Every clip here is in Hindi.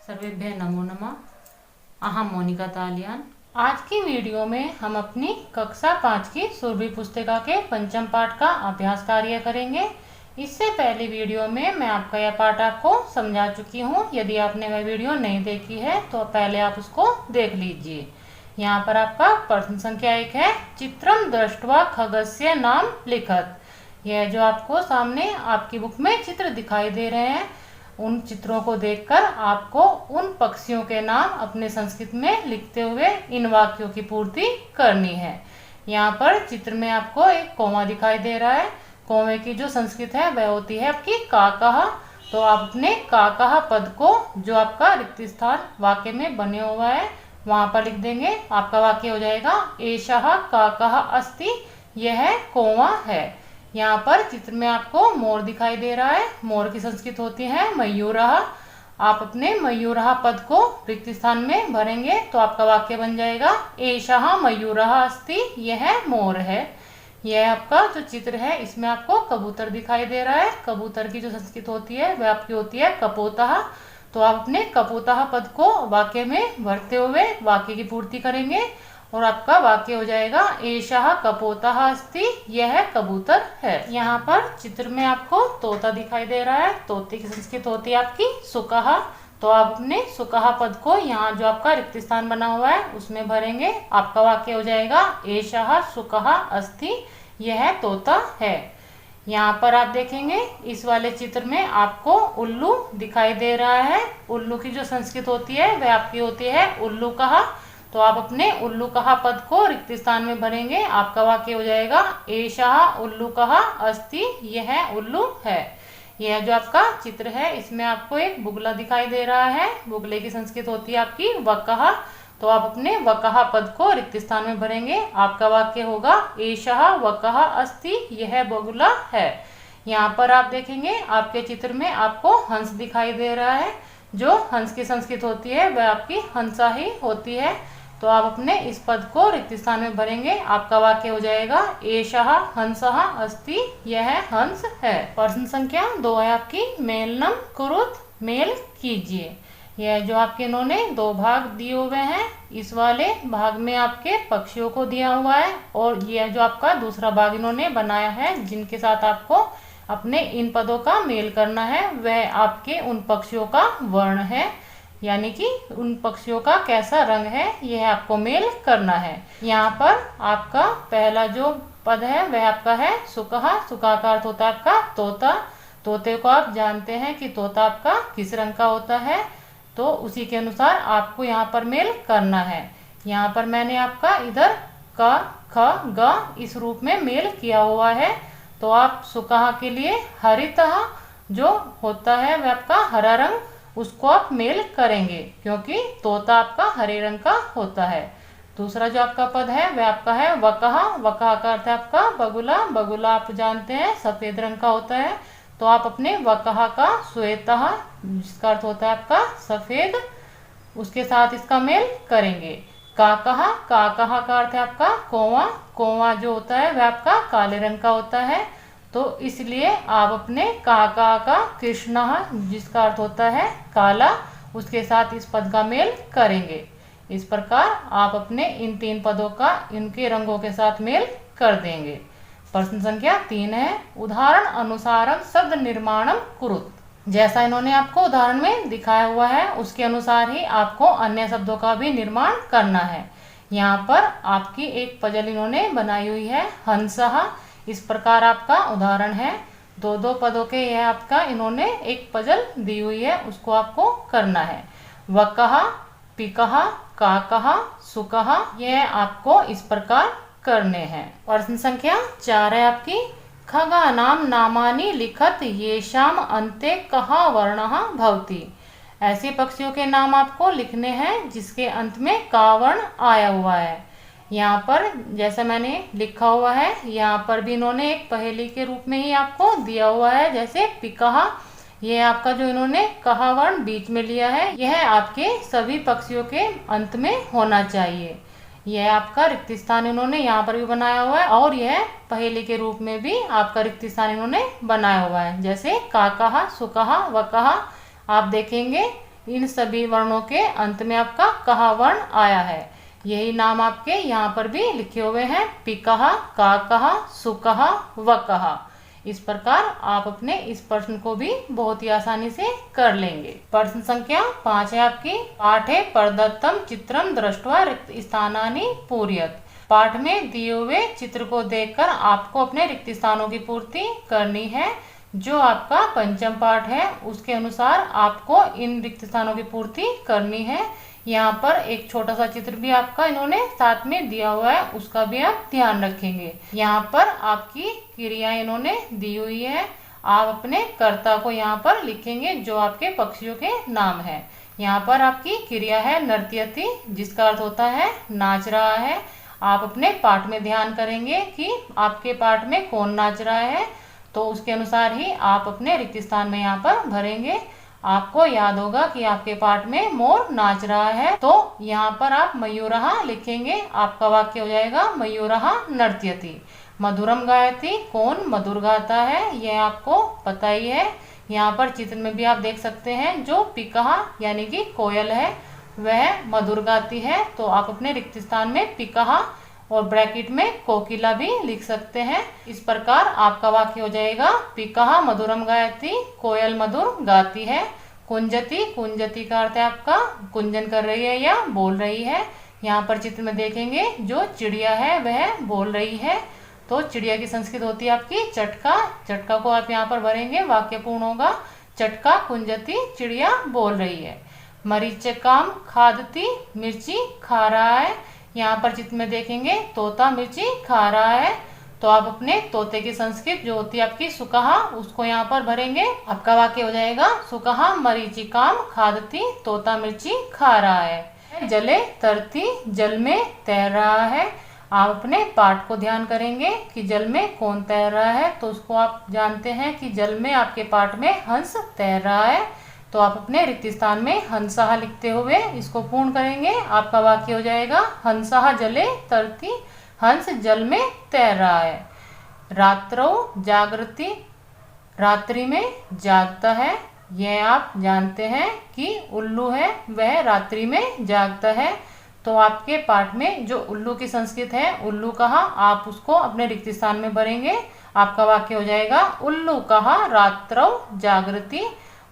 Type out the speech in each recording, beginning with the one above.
सर्वेभ्यः नमो नमः। अहम मोनिका तालियान। आज की वीडियो में हम अपनी कक्षा 5 की सुरभि पुस्तिका के पंचम पाठ का अभ्यास कार्य करेंगे। इससे पहले वीडियो में मैं आपका यह पाठ आपको समझा चुकी हूँ। यदि आपने वह वीडियो नहीं देखी है तो पहले आप उसको देख लीजिए। यहाँ पर आपका प्रश्न संख्या 1 है, चित्रम दृष्ट्वा खगस्य नाम लिखत। यह जो आपको सामने आपकी बुक में चित्र दिखाई दे रहे हैं, उन चित्रों को देखकर आपको उन पक्षियों के नाम अपने संस्कृत में लिखते हुए इन वाक्यों की पूर्ति करनी है। यहाँ पर चित्र में आपको एक कौवा दिखाई दे रहा है। कौवे की जो संस्कृत है वह होती है आपकी काकः। तो आप अपने काकः पद को जो आपका रिक्त स्थान वाक्य में बने हुआ है वहां पर लिख देंगे। आपका वाक्य हो जाएगा एषः काकः अस्ति, यह कौवा है। यहाँ पर चित्र में आपको मोर दिखाई दे रहा है। मोर की संस्कृत होती है मयूरः। आप अपने मयूरः पद को रिक्त स्थान में भरेंगे तो आपका वाक्य बन जाएगा एषः मयूरः अस्ति, यह मोर है। यह आपका जो चित्र है इसमें आपको कबूतर दिखाई दे रहा है। कबूतर की जो संस्कृत होती है वह आपकी होती है कपोतः। तो आप अपने कपोतः पद को वाक्य में भरते हुए वाक्य की पूर्ति करेंगे और आपका वाक्य हो जाएगा एषः कपोतः अस्ति, यह कबूतर है। यहाँ पर चित्र में आपको तोता दिखाई दे रहा है। तोते की संस्कृत होती है आपकी सुकः। तो आप अपने सुकः पद को यहाँ जो आपका रिक्त स्थान बना हुआ है उसमें भरेंगे। आपका वाक्य हो जाएगा एषः सुकः अस्ति, यह तोता है। यहाँ पर आप देखेंगे इस वाले चित्र में आपको उल्लू दिखाई दे रहा है। उल्लू की जो संस्कृत होती है वह आपकी होती है उल्लूकः। तो आप अपने उल्लूकः पद को रिक्त स्थान में भरेंगे। आपका वाक्य हो जाएगा एषः उल्लूकः अस्ति, यह उल्लू है। यह जो आपका चित्र है इसमें आपको एक बुगला दिखाई दे रहा है। बुगले की संस्कृत होती है आपकी वकः। तो आप अपने वकः पद को रिक्त स्थान में भरेंगे। आपका वाक्य होगा एषः वकः अस्ति, यह बगुला है। यहाँ पर आप देखेंगे आपके चित्र में आपको हंस दिखाई दे रहा है। जो हंस की संस्कृत होती है वह आपकी हंसा ही होती है। तो आप अपने इस पद को रिक्त स्थान में भरेंगे। आपका वाक्य हो जाएगा एषः हंसः अस्ति, यह हंस है। प्रश्न संख्या 2 है आपकी, मेलनम कुरुत, मेल कीजिए। यह जो आपके इन्होंने 2 भाग दिए हुए हैं, इस वाले भाग में आपके पक्षियों को दिया हुआ है और यह जो आपका दूसरा भाग इन्होंने बनाया है जिनके साथ आपको अपने इन पदों का मेल करना है, वह आपके उन पक्षियों का वर्ण है, यानी कि उन पक्षियों का कैसा रंग है यह आपको मेल करना है। यहाँ पर आपका पहला जो पद है वह आपका है सुकः। सुकः का अर्थ होता है आपका तोता। तोते को आप जानते हैं कि तोता आपका किस रंग का होता है, तो उसी के अनुसार आपको यहाँ पर मेल करना है। यहाँ पर मैंने आपका इधर क ख ग इस रूप में मेल किया हुआ है। तो आप सुकः के लिए हरितः जो होता है वह आपका हरा रंग, उसको आप मेल करेंगे क्योंकि तोता आपका हरे रंग का होता है। दूसरा जो आपका पद है वह आपका है वकः। वकः का अर्थ है आपका बगुला। बगुला आप जानते हैं सफेद रंग का होता है। तो आप अपने वकः का श्वेतः, जिसका अर्थ होता है आपका सफेद, उसके साथ इसका मेल करेंगे। काकः, काकः का अर्थ है आपका कौवा। कौवा जो होता है वह आपका काले रंग का होता है। तो इसलिए आप अपने काका का कृष्णः, जिसका अर्थ होता है काला, उसके साथ इस पद का मेल करेंगे। इस प्रकार आप अपने इन 3 पदों का इनके रंगों के साथ मेल कर देंगे। प्रश्न संख्या 3 है, उदाहरण अनुसारम शब्द निर्माणम कुरुत। जैसा इन्होंने आपको उदाहरण में दिखाया हुआ है उसके अनुसार ही आपको अन्य शब्दों का भी निर्माण करना है। यहाँ पर आपकी एक पजल इन्होंने बनाई हुई है हंसः। इस प्रकार आपका उदाहरण है। 2-2 पदों के यह आपका इन्होंने एक पजल दी हुई है, उसको आपको करना है। वकः, पिकः, काकः, सुकः, यह आपको इस प्रकार करने हैं। प्रश्न संख्या 4 है आपकी, खगानाम नामानि लिखत येषाम अन्ते कः वर्णः भवति। ऐसे पक्षियों के नाम आपको लिखने हैं जिसके अंत में का वर्ण आया हुआ है। यहाँ पर जैसा मैंने लिखा हुआ है, यहाँ पर भी इन्होंने एक पहेली के रूप में ही आपको दिया हुआ है। जैसे पिकः, यह आपका जो इन्होंने कहा वर्ण बीच में लिया है, यह आपके सभी पक्षियों के अंत में होना चाहिए। यह आपका रिक्त स्थान इन्होंने यहाँ पर भी बनाया हुआ है और यह पहेली के रूप में भी आपका रिक्त स्थान इन्होंने बनाया हुआ है। जैसे काकः, सुकः, वकः, आप देखेंगे इन सभी वर्णों के अंत में आपका कहा वर्ण आया है। यही नाम आपके यहाँ पर भी लिखे हुए हैं, पिकहा, काकहा, सुकहा, वकहा। इस प्रकार आप अपने इस प्रश्न को भी बहुत ही आसानी से कर लेंगे। प्रश्न संख्या 5 है आपकी, पाठे प्रदत्तम चित्रम दृष्ट्वा रिक्त स्थानानि पूरयत। पाठ में दिए हुए चित्र को देखकर आपको अपने रिक्त स्थानों की पूर्ति करनी है। जो आपका पंचम पाठ है उसके अनुसार आपको इन रिक्त स्थानों की पूर्ति करनी है। यहाँ पर एक छोटा सा चित्र भी आपका इन्होंने साथ में दिया हुआ है, उसका भी आप ध्यान रखेंगे। यहाँ पर आपकी क्रिया इन्होंने दी हुई है, आप अपने कर्ता को यहाँ पर लिखेंगे जो आपके पक्षियों के नाम है। यहाँ पर आपकी क्रिया है नर्त्यति, जिसका अर्थ होता है नाच रहा है। आप अपने पाठ में ध्यान करेंगे कि आपके पाठ में कौन नाच रहा है, तो उसके अनुसार ही आप अपने रिक्त स्थान में यहाँ पर भरेंगे। आपको याद होगा कि आपके पाठ में मोर नाच रहा है, तो यहाँ पर आप मयूरहा लिखेंगे। आपका वाक्य हो जाएगा मयूरहा नर्त्यति। मधुरम गायति, कौन मधुर गाता है, यह आपको पता ही है। यहाँ पर चित्र में भी आप देख सकते हैं, जो पिकहा यानी कि कोयल है वह मधुर गाती है, तो आप अपने रिक्त स्थान में पिकहा और ब्रैकेट में कोकिला भी लिख सकते हैं। इस प्रकार आपका वाक्य हो जाएगा, पिकहा मधुरम गायति, कोयल मधुर गाती है। कुंजति, कुंजति का अर्थ है आपका कुंजन कर रही है या बोल रही है। यहाँ पर चित्र में देखेंगे जो चिड़िया है वह बोल रही है, तो चिड़िया की संस्कृत होती है आपकी चटका। चटका को आप यहाँ पर भरेंगे, वाक्य पूर्ण होगा, चटका कुंजति, चिड़िया बोल रही है। मरीचिकाम खादती, मिर्ची खा रहा है। यहाँ पर चित्र में देखेंगे तोता मिर्ची खा रहा है, तो आप अपने तोते की संस्कृत जो होती है आपकी सुकहा, उसको यहाँ पर भरेंगे। आपका वाक्य हो जाएगा, सुकहा मरीचिकाम खादती, तोता मिर्ची खा रहा है। जले तरती, जल में तैर रहा है। आप अपने पाठ को ध्यान करेंगे कि जल में कौन तैर रहा है, तो उसको आप जानते हैं कि जल में आपके पाठ में हंस तैर रहा है, तो आप अपने रिक्त स्थान में हंसहा लिखते हुए इसको पूर्ण करेंगे। आपका वाक्य हो जाएगा, हंसहा जले तरती, हंस जल में तैर रहा है। रात्रौ जागृति, रात्रि में जागता है। यह आप जानते हैं कि उल्लू है वह रात्रि में जागता है, तो आपके पाठ में जो उल्लू की संस्कृत है उल्लू कहा, आप उसको अपने रिक्त स्थान में भरेंगे। आपका वाक्य हो जाएगा, उल्लू कहा रात्रौ जागृति,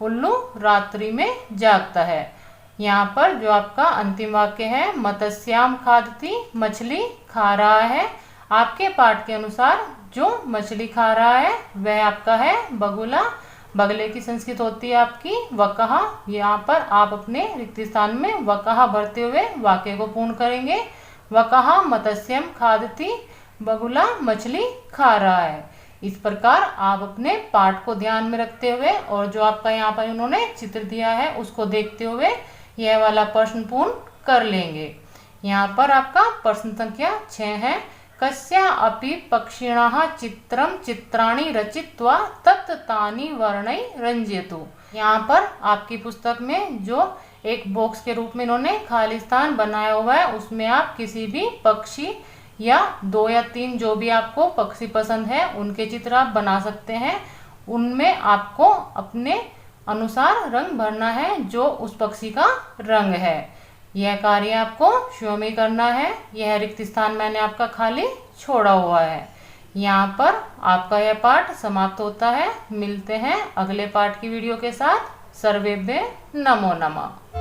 उल्लू रात्रि में जागता है। यहाँ पर जो आपका अंतिम वाक्य है, मत्स्याम खादती, मछली खा रहा है। आपके पाठ के अनुसार जो मछली खा रहा है वह आपका है बगुला। बगले की संस्कृत होती है आपकी वकहा। यहाँ पर आप अपने रिक्त स्थान में वकहा भरते हुए वाक्य को पूर्ण करेंगे। वकहा मत्स्यम खादती, बगुला मछली खा रहा है। इस प्रकार आप अपने पाठ को ध्यान में रखते हुए और जो आपका यहाँ पर उन्होंने चित्र दिया है उसको देखते हुए यह वाला प्रश्न पूर्ण कर लेंगे। यहाँ पर आपका प्रश्न संख्या 6 है, कस्या अपि पक्षिणः चित्रम चित्राणि रचित्वा तत् तानि वर्णै रंजयतु। यहाँ पर आपकी पुस्तक में जो एक बॉक्स के रूप में इन्होंने खाली स्थान बनाया हुआ है, उसमें आप किसी भी पक्षी या 2 या 3 जो भी आपको पक्षी पसंद है उनके चित्र आप बना सकते हैं। उनमें आपको अपने अनुसार रंग भरना है जो उस पक्षी का रंग है। यह कार्य आपको स्वयं ही करना है। यह रिक्त स्थान मैंने आपका खाली छोड़ा हुआ है। यहाँ पर आपका यह पाठ समाप्त होता है। मिलते हैं अगले पाठ की वीडियो के साथ। सर्वेभ्य नमो नमः।